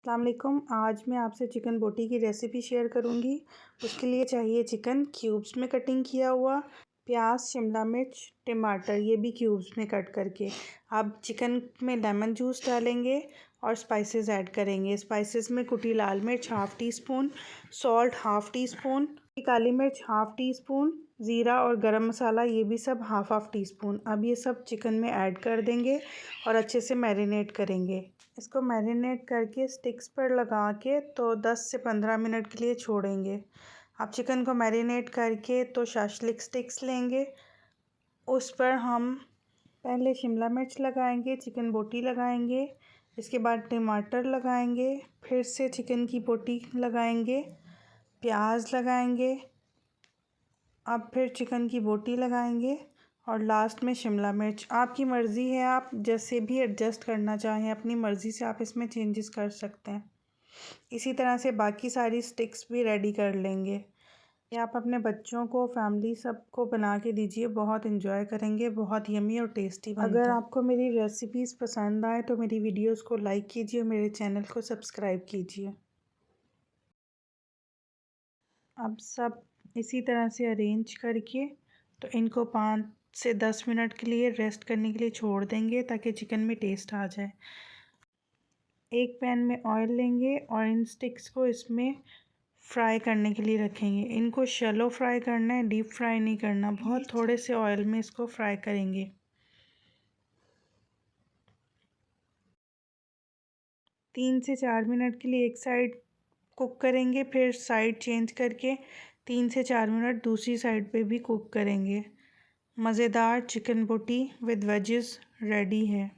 अस्सलाम वालेकुम। आज मैं आपसे चिकन बोटी की रेसिपी शेयर करूंगी। उसके लिए चाहिए चिकन क्यूब्स में कटिंग किया हुआ, प्याज, शिमला मिर्च, टमाटर ये भी क्यूब्स में कट करके। अब चिकन में लेमन जूस डालेंगे और स्पाइसेस ऐड करेंगे। स्पाइसेस में कुटी लाल मिर्च half teaspoon, salt half teaspoon, काली मिर्च हाफ़ टी स्पून, ज़ीरा और गरम मसाला ये भी सब हाफ़ टी स्पून। अब ये सब चिकन में ऐड कर देंगे और अच्छे से मैरिनेट करेंगे। इसको मैरिनेट करके स्टिक्स पर लगा के तो 10 से 15 मिनट के लिए छोड़ेंगे। आप चिकन को मैरिनेट करके तो शाशलिक स्टिक्स लेंगे, उस पर हम पहले शिमला मिर्च लगाएंगे, चिकन बोटी लगाएंगे, इसके बाद टमाटर लगाएंगे, फिर से चिकन की बोटी लगाएंगे, प्याज लगाएंगे, अब फिर चिकन की बोटी लगाएंगे और लास्ट में शिमला मिर्च। आपकी मर्ज़ी है, आप जैसे भी एडजस्ट करना चाहें अपनी मर्ज़ी से आप इसमें चेंजेस कर सकते हैं। इसी तरह से बाकी सारी स्टिक्स भी रेडी कर लेंगे। ये आप अपने बच्चों को, फैमिली सबको बना के दीजिए, बहुत इन्जॉय करेंगे, बहुत यमी और टेस्टी बनता है। अगर आपको मेरी रेसिपीज़ पसंद आए तो मेरी वीडियोज़ को लाइक कीजिए, मेरे चैनल को सब्सक्राइब कीजिए। अब सब इसी तरह से अरेंज करके तो इनको 5 से 10 मिनट के लिए रेस्ट करने के लिए छोड़ देंगे ताकि चिकन में टेस्ट आ जाए। एक पैन में ऑयल लेंगे और इन स्टिक्स को इसमें फ्राई करने के लिए रखेंगे। इनको शैलो फ्राई करना है, डीप फ्राई नहीं करना। बहुत थोड़े से ऑयल में इसको फ्राई करेंगे। 3 से 4 मिनट के लिए एक साइड कुक करेंगे, फिर साइड चेंज करके 3 से 4 मिनट दूसरी साइड पे भी कुक करेंगे। मज़ेदार चिकन बोटी विद वेजेस रेडी है।